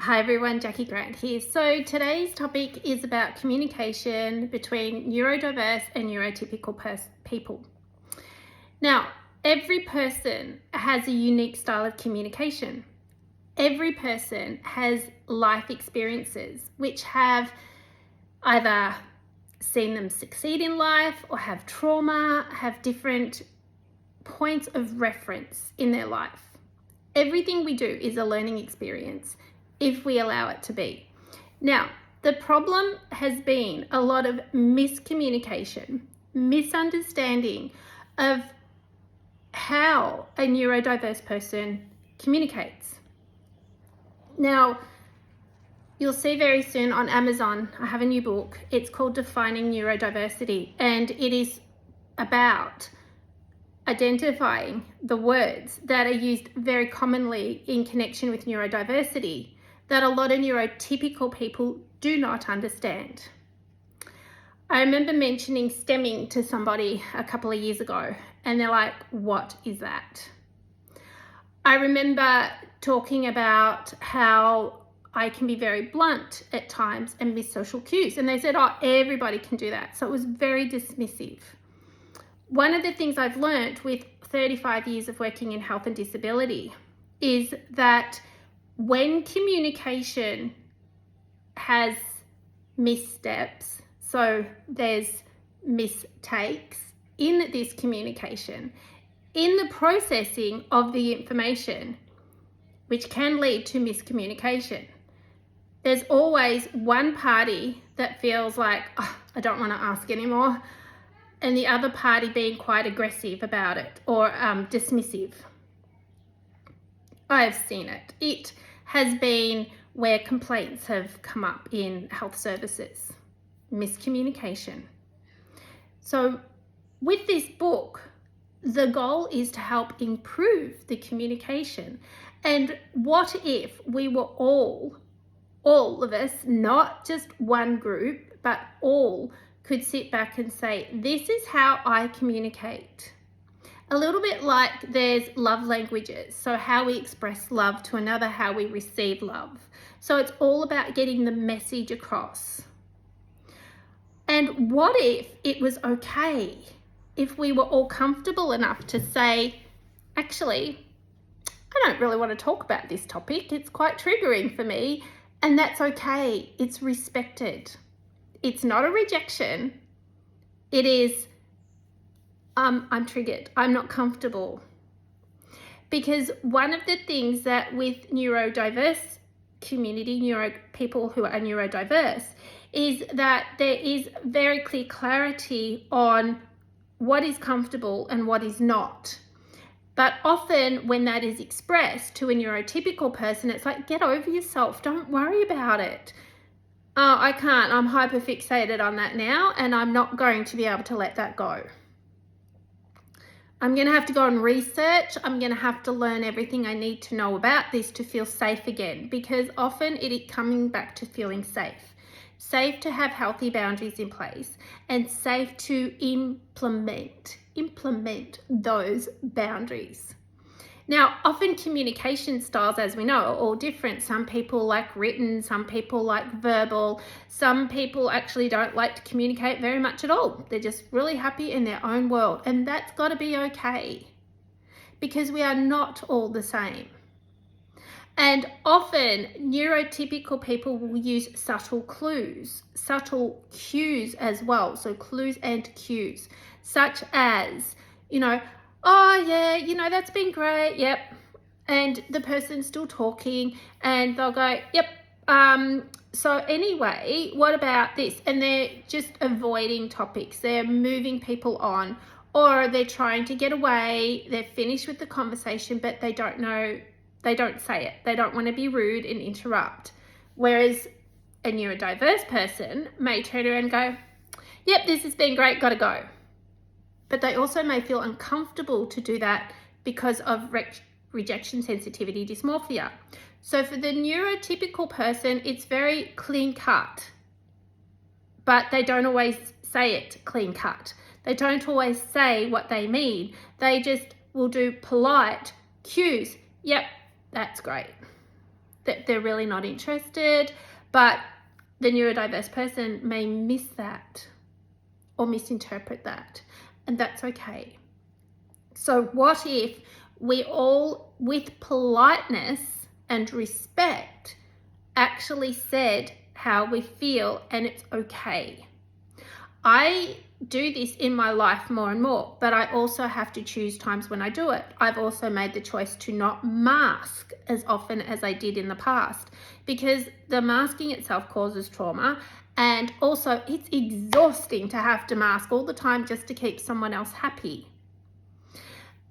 Hi everyone, Jackie Grant here. So today's topic is about communication between neurodiverse and neurotypical people. Now, every person has a unique style of communication. Every person has life experiences which have either seen them succeed in life or have trauma, have different points of reference in their life. Everything we do is a learning experience if we allow it to be. Now, the problem has been a lot of miscommunication, misunderstanding of how a neurodiverse person communicates. Now, you'll see very soon on Amazon, I have a new book. It's called Defining Neurodiversity, and it is about identifying the words that are used very commonly in connection with neurodiversity that a lot of neurotypical people do not understand. I remember mentioning stemming to somebody a couple of years ago, and they're like, what is that? I remember talking about how I can be very blunt at times and miss social cues, and they said, oh, everybody can do that. So it was very dismissive. One of the things I've learned with 35 years of working in health and disability is that when communication has missteps, so there's mistakes in this communication, in the processing of the information, which can lead to miscommunication, there's always one party that feels like, oh, I don't want to ask anymore, and the other party being quite aggressive about it or dismissive. I've seen it. It has been where complaints have come up in health services, miscommunication. So with this book, the goal is to help improve the communication. And what if we were all of us, not just one group, but all could sit back and say, this is how I communicate. A little bit like there's love languages. So how we express love to another, how we receive love. So it's all about getting the message across. And what if it was okay if we were all comfortable enough to say, actually, I don't really want to talk about this topic. It's quite triggering for me. And that's okay. It's respected. It's not a rejection. It is, I'm triggered. I'm not comfortable. Because one of the things that with neurodiverse community, people who are neurodiverse, is that there is very clear clarity on what is comfortable and what is not. But often when that is expressed to a neurotypical person, it's like, get over yourself. Don't worry about it. Oh, I can't. I'm hyperfixated on that now, and I'm not going to be able to let that go. I'm going to have to go and research. I'm going to have to learn everything I need to know about this to feel safe again, because often it is coming back to feeling safe. Safe to have healthy boundaries in place and safe to implement those boundaries. Now, often communication styles, as we know, are all different. Some people like written, some people like verbal, some people actually don't like to communicate very much at all. They're just really happy in their own world, and that's got to be okay because we are not all the same. And often neurotypical people will use subtle clues, subtle cues as well. So clues and cues, such as, oh yeah, that's been great, yep. And the person's still talking and they'll go, yep, so anyway, what about this? And they're just avoiding topics. They're moving people on, or they're trying to get away. They're finished with the conversation, but they don't say it. They don't want to be rude and interrupt. Whereas a neurodiverse person may turn around and go, yep, this has been great, gotta go. But they also may feel uncomfortable to do that because of rejection sensitivity dysmorphia. So for the neurotypical person, it's very clean cut, but they don't always say it clean cut. They don't always say what they mean. They just will do polite cues. Yep, that's great. that they're really not interested, but the neurodiverse person may miss that or misinterpret that, and that's okay. So what if we all, with politeness and respect, actually said how we feel, and it's okay? I do this in my life more and more, but I also have to choose times when I do it. I've also made the choice to not mask as often as I did in the past, because the masking itself causes trauma, and also it's exhausting to have to mask all the time just to keep someone else happy.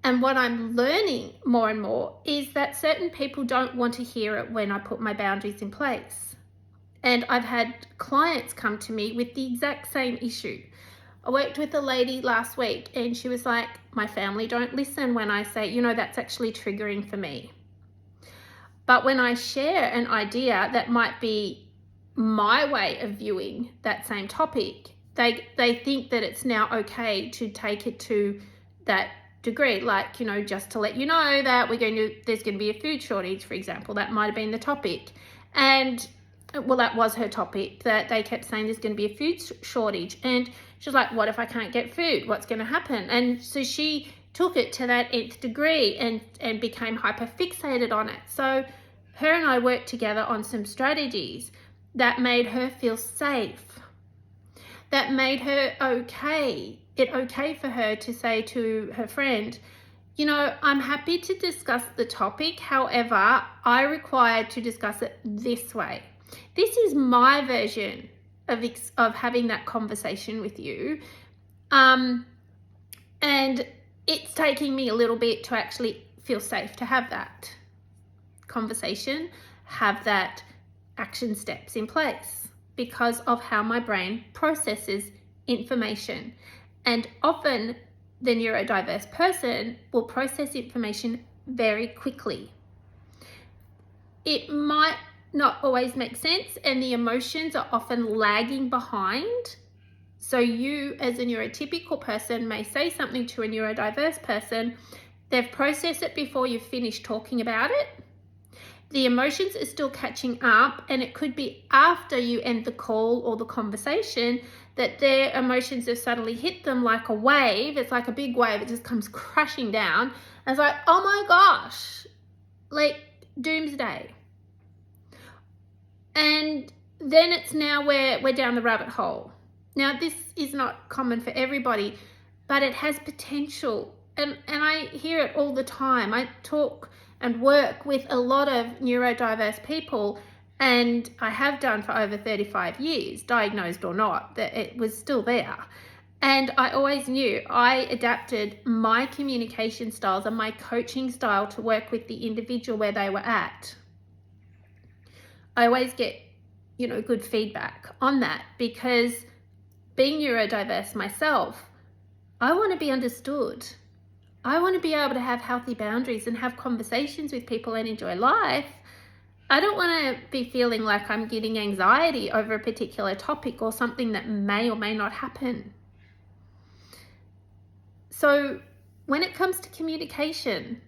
And what I'm learning more and more is that certain people don't want to hear it when I put my boundaries in place. And I've had clients come to me with the exact same issue. I worked with a lady last week and she was like, my family don't listen when I say, that's actually triggering for me. But when I share an idea that might be my way of viewing that same topic, they think that it's now okay to take it to that degree. Like, just to let you know that there's going to be a food shortage, for example. That might have been the topic. And well, that was her topic, that they kept saying there's going to be a food shortage. And she's like, what if I can't get food? What's going to happen? And so she took it to that nth degree and became hyper fixated on it. So her and I worked together on some strategies that made her feel safe, that made her okay for her to say to her friend, I'm happy to discuss the topic. However, I require to discuss it this way. This is my version of having that conversation with you. And it's taking me a little bit to actually feel safe to have that conversation, have that action steps in place, because of how my brain processes information. And often the neurodiverse person will process information very quickly. It might not always make sense, and the emotions are often lagging behind. So you, as a neurotypical person, may say something to a neurodiverse person. They've processed it before you've finished talking about it. The emotions are still catching up, and it could be after you end the call or the conversation that their emotions have suddenly hit them like a wave. It's like a big wave. It just comes crashing down. And it's like, oh my gosh, like doomsday. And then it's now we're down the rabbit hole. Now, this is not common for everybody, but it has potential. And I hear it all the time. I talk and work with a lot of neurodiverse people, and I have done for over 35 years, diagnosed or not, that it was still there. And I always knew I adapted my communication styles and my coaching style to work with the individual where they were at. I always get, good feedback on that, because being neurodiverse myself, I want to be understood. I want to be able to have healthy boundaries and have conversations with people and enjoy life. I don't want to be feeling like I'm getting anxiety over a particular topic or something that may or may not happen. So when it comes to communication,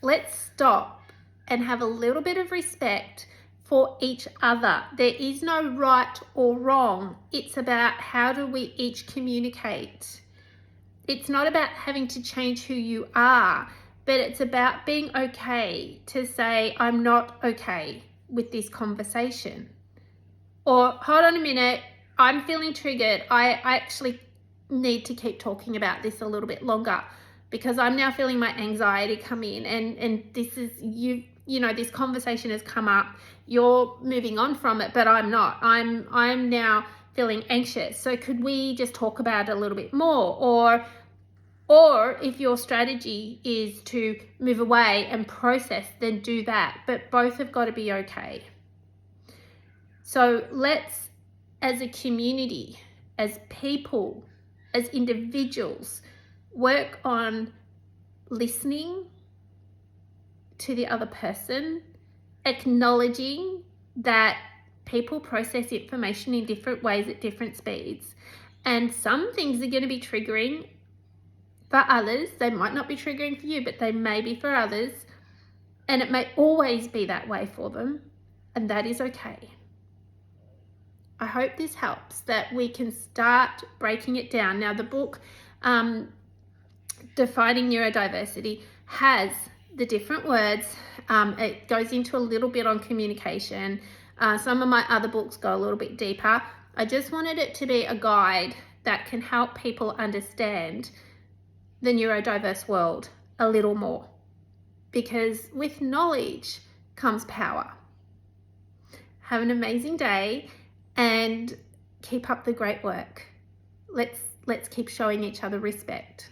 let's stop and have a little bit of respect for each other. There is no right or wrong. It's about how do we each communicate. It's not about having to change who you are, but it's about being okay to say, I'm not okay with this conversation. Or, hold on a minute, I'm feeling triggered. I actually need to keep talking about this a little bit longer, because I'm now feeling my anxiety come in, and this is, this conversation has come up. You're moving on from it, but I'm not. I'm now feeling anxious. So could we just talk about it a little bit more? Or if your strategy is to move away and process, then do that. But both have got to be okay. So let's, as a community, as people, as individuals, work on listening to the other person, acknowledging that people process information in different ways at different speeds. And some things are going to be triggering for others. They might not be triggering for you, but they may be for others. And it may always be that way for them, and that is okay. I hope this helps, that we can start breaking it down. Now, the book Defining Neurodiversity has the different words. It goes into a little bit on communication. Some of my other books go a little bit deeper. I just wanted it to be a guide that can help people understand the neurodiverse world a little more, because with knowledge comes power. Have an amazing day and keep up the great work. Let's keep showing each other respect.